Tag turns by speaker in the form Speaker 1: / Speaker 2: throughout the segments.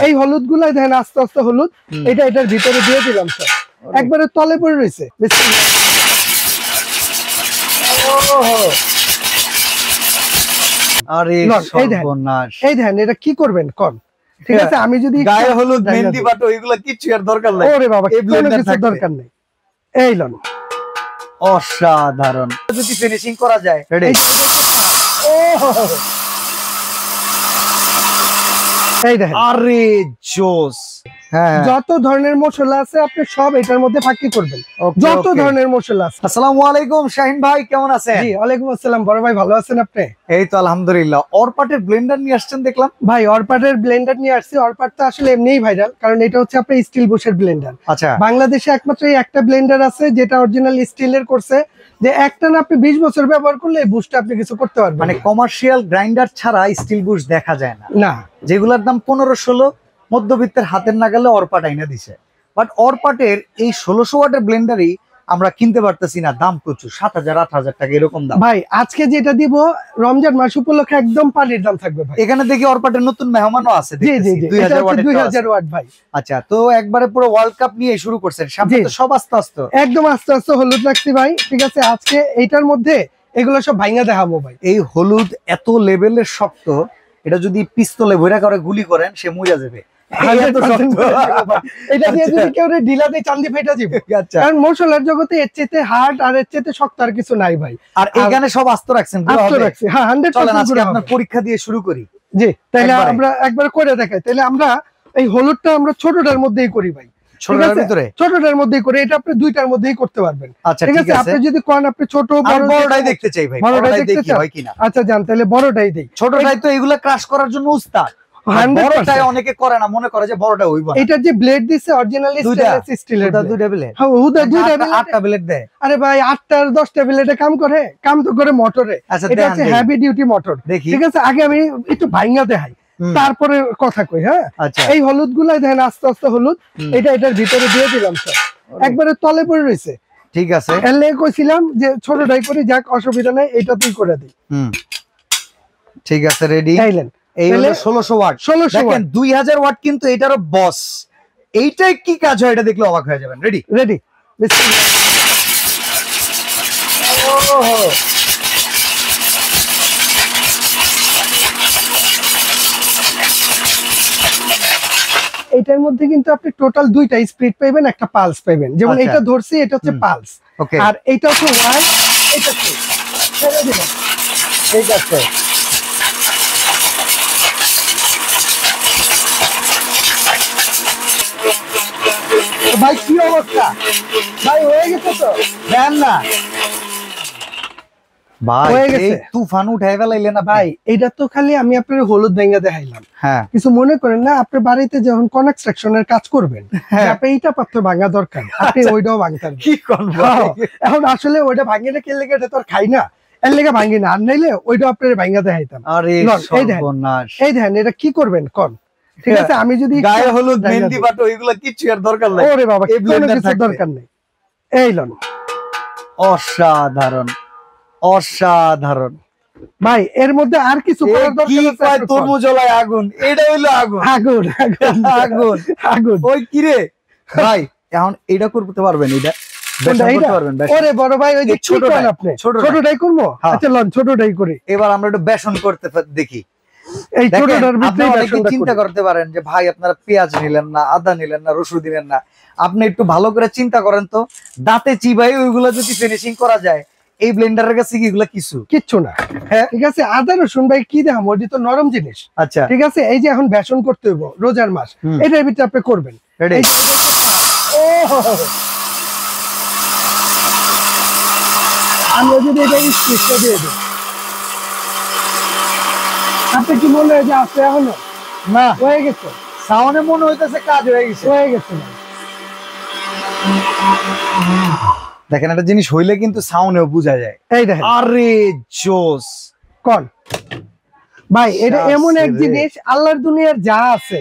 Speaker 1: এই হলুদ গুলাই দেখেন আস্তে আস্তে হলুদ এটা এটার ভিতরে দিয়ে দিলাম স্যার, একবারে তলে পড়ে রয়েছে।
Speaker 2: আরে সর্বনাশ,
Speaker 1: এই দেখেন এটা কি করবেন কোন? ঠিক আছে, আমি যদি
Speaker 2: গায়ে হলুদ মেহেন্দি বাটো এগুলা কিচ্ছু আর দরকার নাই।
Speaker 1: ওরে বাবা, কোনো কিছু দরকার নেই। এই লন,
Speaker 2: অসাধারণ। যদি ফিনিশিং করা যায়, রেডি।
Speaker 1: এই দেখেন,
Speaker 2: আরে জোস। হ্যাঁ,
Speaker 1: যত ধরনের মশলা আছে আপনি সব এটার মধ্যে ফাঁকি করবেন, যত ধরনের মশলা আছে।
Speaker 2: আসসালামু আলাইকুম শাহিন ভাই, কেমন আছেন?
Speaker 1: জি ওয়ালাইকুম আসসালাম বড় ভাই, ভালো আছেন আপনি?
Speaker 2: এই তো আলহামদুলিল্লাহ। অরপাটের ব্লেন্ডার নিয়ে আসছেন দেখলাম
Speaker 1: ভাই। অরপাটের ব্লেন্ডার নিয়ে আসছি। অরপাটটা আসলে এমনিই ভাইরাল, কারণ এটা হচ্ছে আপনার স্টিল বুশের ব্লেন্ডার।
Speaker 2: আচ্ছা,
Speaker 1: বাংলাদেশে একমাত্র এই একটা ব্লেন্ডার আছে যেটা অরিজিনাল স্টিলের করছে, যে একটা না আপনি 20 বছর ব্যবহার করলে এই বুশটা আপনি কিছু করতে পারবেন।
Speaker 2: মানে কমার্শিয়াল গ্রাইন্ডার ছাড়া স্টিল বুশ দেখা যায় না,
Speaker 1: না,
Speaker 2: যেগুলোর দাম 15-16 মধ্যবিত্তের হাতের নাগালে অরপাট আইনা দিছে। বাট অরপাটের এই 1600 ওয়াটের ব্লেন্ডারই আমরা কিনতে পারতেছি না, দাম প্রচুর, 7000-8000 টাকা এরকম দাম।
Speaker 1: ভাই আজকে যেটা দিব রমজান মাস উপলক্ষে একদম পানির দাম থাকবে ভাই।
Speaker 2: এখানে দেখি অরপাটের নতুন মেহমানও আছে,
Speaker 1: জি জি জি, 2000 ওয়াট ভাই।
Speaker 2: আচ্ছা, তো একবারে পুরো ওয়ার্ল্ড কাপ নিয়ে শুরু করছেন, সামনে তো সব আস্তে আস্তে
Speaker 1: একদম আস্তে আস্তে হলুদ রাখছি ভাই। ঠিক আছে, আজকে এইটার মধ্যে এগুলো সব ভাঙা দেখাবো ভাই।
Speaker 2: এই হলুদ এত লেভেলের শক্ত, এটা যদি পিস্তলে ভরা করে গুলি করেন সে মরে যাবে।
Speaker 1: এটা দিয়ে যদি কেউ ঢিলা দিয়ে চান্দি ফেটে যাবে। কারণ মশলার জগতে এর চেয়ে হার্ড আর এর চেয়ে শক্ত আর কিছু নাই ভাই।
Speaker 2: আর এখানে সব আস্ত রাখছেন,
Speaker 1: হ্যাঁ 100%।
Speaker 2: আপনার পরীক্ষা দিয়ে শুরু করি।
Speaker 1: জি, তাহলে আমরা একবার করে দেখাই। তাহলে আমরা এই হলুদটা আমরা ছোটটার মধ্যেই করি ভাই, ছোটটার মধ্যেই করে। এটা আপনি দুইটার মধ্যেই করতে পারবেন।
Speaker 2: আচ্ছা ঠিক আছে,
Speaker 1: আপনি যদি কোন আপনি ছোট
Speaker 2: বড়টাই দেখতে চাই ভাই, বড়টাই দেখি হয় কিনা।
Speaker 1: আচ্ছা জান, তাহলে বড়টাই দেই।
Speaker 2: ছোটটাই তো এগুলা ক্রাশ করার জন্য উস্তাদ, বড়টাই অনেকে করে না, মনে করে যে বড়টা হইব না।
Speaker 1: এটা যে ব্লেড দিছে অরিজিনাল স্টিলের,
Speaker 2: দুইটা ব্লেড।
Speaker 1: হ্যাঁ ওটা দুইটা ব্লেড,
Speaker 2: 8টা ব্লেড দেয়।
Speaker 1: আরে ভাই 8টা আর 10টা ব্লেডে কাম তো করে মোটরে। এটা হচ্ছে হেভি ডিউটি মোটর। ঠিক আছে, আগে আমি একটু ভাঙা দেখাই, তারপরে কথা কই। হ্যাঁ, এই হলুদ গুলাই দেখেন আস্তে আস্তে হলুদ এটা এটার ভিতরে দিয়ে দিলাম স্যার, একবারে তলে পড়ে রয়েছে।
Speaker 2: ঠিক আছে,
Speaker 1: এর লেগে কইছিলাম যে ছোটটাই করি, যাক অসুবিধা নাই, এটা তুই করে দিই।
Speaker 2: ঠিক আছে, রেডি। এই হলো 1600 ওয়াট।
Speaker 1: 1600 ওয়াট,
Speaker 2: 2000 ওয়াট কিন্তু এটারও বস। এইটাই কি কাজ হয় এটা দেখলে অবাক হয়ে যাবেন। Ready
Speaker 1: ready. এইটার মধ্যে কিন্তু আপনি টোটাল দুইটা স্পিড পাবেন, একটা পালস পাবেন। যেমন এটা ধরছি, এটা হচ্ছে পালস, আর এইটা হচ্ছে ওয়ান, এটা টু।
Speaker 2: ঠিক আছে,
Speaker 1: ভাই কি অবস্থা ভাই, হয়ে গেছে তো?
Speaker 2: দেন না ভাই, এই তুফান উঠাই ফেলাইলেন না ভাই।
Speaker 1: এটা তো খালি আমি আপনার হলুদ ভেঙে দেখাইলাম।
Speaker 2: হ্যাঁ,
Speaker 1: কিছু মনে করেন না, আপনার বাড়িতে যখন কনস্ট্রাকশনের কাজ করবেন, আপনি এইটা পাত্র ভাঙা দরকার, আপনি ওইটাও ভাঙতেন।
Speaker 2: কি করবো
Speaker 1: এখন? আসলে ওইটা ভাঙিয়ে রেখে লেগে এটা তো আর খাই না, এর লেগে ভাঙি না। আর নাইলে ওইটা আপনার ভাঙা দেখাইতাম।
Speaker 2: আরে সর্বনাশ,
Speaker 1: এই দেখেন এটা কি করবেন কোন? ঠিক আছে, আমি যদি
Speaker 2: গায়ে হলুদ মেহেন্দি বাটো এগুলা কিচ্ছু আর দরকার নাই।
Speaker 1: ওরে বাবা, কোনো কিছু দরকার নেই। এই লন,
Speaker 2: অসাধারণ অসাধারণ
Speaker 1: ভাই। এর মধ্যে আর কিছু করার দরকার আছে?
Speaker 2: তরমুজ জ্বলায় আগুন, এটা হইলো আগুন।
Speaker 1: আগুন
Speaker 2: আগুন আগুন। ওই কি রে ভাই, এখন এটা করতে পারবেন? এটা
Speaker 1: ওরে বড় ভাই, ওই যে ছোটটাই আপনি ছোটটাই করবো। আচ্ছা লন, ছোটটাই করি।
Speaker 2: এবার আমরা একটু বেসন করতে দেখি।
Speaker 1: এই ছোটটার ভিতরে
Speaker 2: চিন্তা করতে পারেন যে ভাই আপনারা পেঁয়াজ নিলেন না, আদা নিলেন না, রসুন দিলেন না। আপনি একটু ভালো করে চিন্তা করেন তো, দাঁতে চিবাই ওইগুলো যদি ফিনিশিং করা যায়, এই ব্লেন্ডারের কাছে এগুলো কিচ্ছু না। হ্যাঁ
Speaker 1: ঠিক আছে, আদা রসুন ভাই কি দেখাম, ওটি তো নরম জিনিস।
Speaker 2: আচ্ছা
Speaker 1: ঠিক আছে, এই যে এখন বেসন করতে হইব রোজার মাস, এটার ভিতরে আপনি করবেন। আমি যদি এটা স্পিডটা দিয়ে দিই, আপনি কি মনে হয় যে আছে এখনো? না, হয়ে গেছে।
Speaker 2: সাউন্ডে মনে হইতেছে কাজ হয়ে গেছে। দেখেন, একটা জিনিস হইলে কিন্তু সাউন্ডেও বোঝা যায়।
Speaker 1: এই দেখেন,
Speaker 2: আরে জোস
Speaker 1: কোন ভাই, এটা এমন এক জিনিস, আল্লাহর দুনিয়ার যা আছে,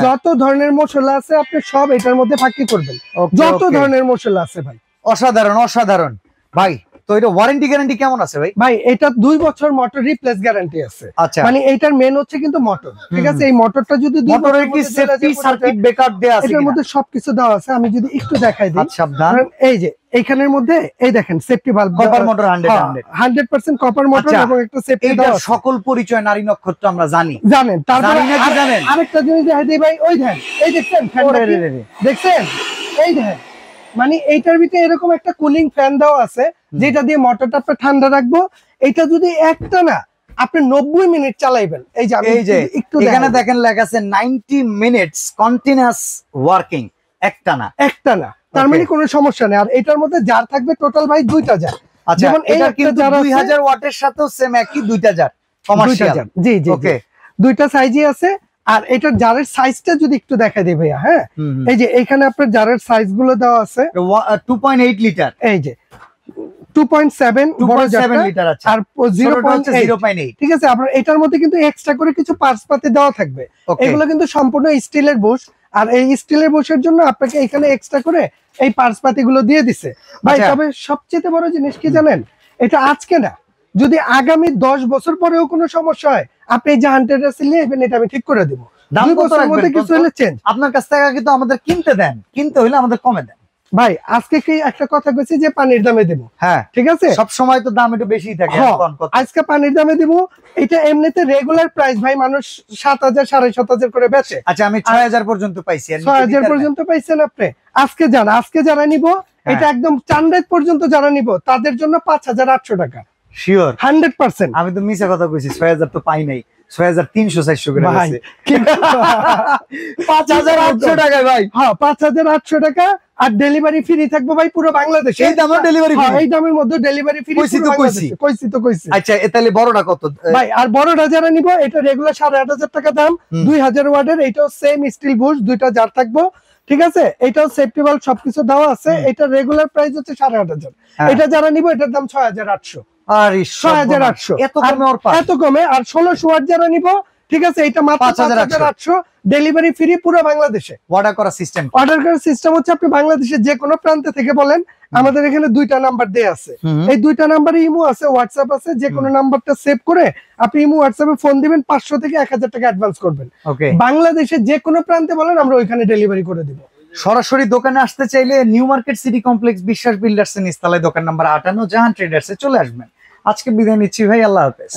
Speaker 1: যত ধরনের মশলা আছে আপনি সব এটার মধ্যে ফাঁকি করবেন, যত ধরনের মশলা আছে ভাই।
Speaker 2: অসাধারণ অসাধারণ ভাই। তো এটা ওয়ারেন্টি গ্যারান্টি কেমন আছে ভাই?
Speaker 1: ভাই এটা 2 বছর মোটর রিপ্লেস গ্যারান্টি আছে।
Speaker 2: আচ্ছা,
Speaker 1: মানে এটার মেন হচ্ছে কিন্তু মোটর, ঠিক আছে? এই মোটরটা যদি 2
Speaker 2: মোটরের কি সেফটি সার্কিট ব্রেকার দেয়া আছে?
Speaker 1: এটার মধ্যে সবকিছু দেওয়া আছে। আমি যদি একটু দেখাই দিই,
Speaker 2: সাবধান।
Speaker 1: এই যে এইখানের মধ্যে এই দেখেন safety valve,
Speaker 2: copper motor
Speaker 1: 100% copper motor এবং একটা সেফটি দেওয়া আছে।
Speaker 2: সকল পরিচয় নারী নক্ষত্র আমরা জানেন।
Speaker 1: তারপরে আরেকটা জিনিস দেখাই দিই ভাই, ওই দেখেন, এই দেখছেন দেখছেন, এই দেখেন, মানে এইটার ভিতরে এরকম একটা কুলিং ফ্যান দেওয়া আছে যেটা দিয়ে মোটরটা আপনি ঠান্ডা রাখবো। এটা যদি একটা না আপনি 90 মিনিট চালাইবেন। এই যে একটু
Speaker 2: এখানে দেখেন লেখা আছে 90 মিনিটস কন্টিনিউয়াস ওয়ার্কিং, একটানা।
Speaker 1: তার মানে কোনো সমস্যা নেই। আর এটার মধ্যে জার থাকবে টোটাল ভাই 2টা জার।
Speaker 2: যেমন এটা কিন্তু 2000 ওয়াটের সাথেও সেম একই 2টা জার কমার্শিয়াল।
Speaker 1: জি ওকে, 2টা সাইজই আছে। আর এটার জারের সাইজটা যদি একটু দেখা দিই ভাইয়া, হ্যাঁ, এই যে এখানে আপনার জারের সাইজ গুলো দেওয়া আছে।
Speaker 2: 2.8 লিটার,
Speaker 1: এই যে 2.7 বড় লিটার আছে, আর 0.8, ঠিক আছে? আপনার এটার মধ্যে কিন্তু এক্সট্রা করে কিছু পার্টস পাতি দেওয়া থাকবে। এগুলো কিন্তু সম্পূর্ণ স্টিলের বুশ, আর এই স্টিলের বুশের জন্য আপনাকে এখানে এক্সট্রা করে এই পার্টস পাতি গুলো দিয়ে দিছে ভাই। তবে সবচেয়ে বড় জিনিস কি জানেন, এটা আজকে না, যদি আগামী 10 বছর পরেও কোনো সমস্যা হয়, আপনি এই যে 100 নেবেন, এটা আমি ঠিক করে দিব। 2 বছরের মধ্যে কিছু হলে চেঞ্জ।
Speaker 2: আপনার কাছ থেকে কিন্তু আমাদের কিনতে দেন, কিনতে হইলে আমাদের কমে দেন
Speaker 1: ভাই। আজকে কি একটা কথা কইছি যে পানির দামে দেব,
Speaker 2: হ্যাঁ
Speaker 1: ঠিক আছে?
Speaker 2: সব সময় তো দাম একটু বেশি থাকে,
Speaker 1: আজকে পানির দামে দেব। এটা এমনিতে রেগুলার প্রাইস ভাই, মানুষ 7000 7,500 করে বেচে।
Speaker 2: আচ্ছা, আমি 6000 পর্যন্ত পাইছি।
Speaker 1: 6000 পর্যন্ত পাইছেন আপনি? আজকে যারা নিব, এটা একদম চান্দাইত পর্যন্ত যারা নিব, তাদের জন্য 5800 টাকা
Speaker 2: শিওর
Speaker 1: 100%।
Speaker 2: আমি তো মিছা কথা কইছি, 6000 তো পাই নাই, 6300 400 করে আছে। 5800 টাকা ভাই।
Speaker 1: হ্যাঁ, 5800 টাকা। আর ডেলিভারি ফ্রি থাকবে ভাই পুরো বাংলাদেশে।
Speaker 2: এই দামে ডেলিভারি ফ্রি?
Speaker 1: এই দামের মধ্যে ডেলিভারি ফ্রি কইছি।
Speaker 2: আচ্ছা, তাহলে বড়টা কত
Speaker 1: ভাই? আর বড়টা যারা নিব, এটা রেগুলার 8500 টাকা দাম, 2000 ওয়াটের। এটাও সেম স্টিল বুশ, 2টা জার থাকবো, ঠিক আছে? এটাও সেফটি ভালভ সবকিছু দেওয়া আছে। এটা রেগুলার প্রাইস হচ্ছে 8500। এটা যারা নিব, এটার দাম 6800।
Speaker 2: আর 6800
Speaker 1: এত কমে। আর 1600 ওয়াট যারা নিব, ঠিক আছে, এটা মাত্র 5800, ডেলিভারি ফ্রি পুরো বাংলাদেশে।
Speaker 2: অর্ডার করার
Speaker 1: সিস্টেম হচ্ছে আপনি বাংলাদেশের যে কোনো প্রান্ত থেকে বলেন, আমাদের এখানে 2টা নাম্বার দেয়া আছে। এই 2টা নাম্বারে ইমো আছে, হোয়াটসঅ্যাপ আছে। যে কোনো নাম্বারটা সেভ করে আপনি ইমো হোয়াটসঅ্যাপে ফোন দিবেন, 500 থেকে 1000 টাকা অ্যাডভান্স করবেন। বাংলাদেশের যে কোনো প্রান্তে বলেন, আমরা ওইখানে ডেলিভারি করে দিব।
Speaker 2: সরাসরি দোকানে আসতে চাইলে নিউ মার্কেট সিটি কমপ্লেক্স বিশ্বাস বিল্ডার্স এর নিচতলায় দোকান নাম্বার 58 জাহান ট্রেডার্সে চলে আসবেন। আজকে বিদায় নিচ্ছি ভাই, আল্লাহ হাফেজ।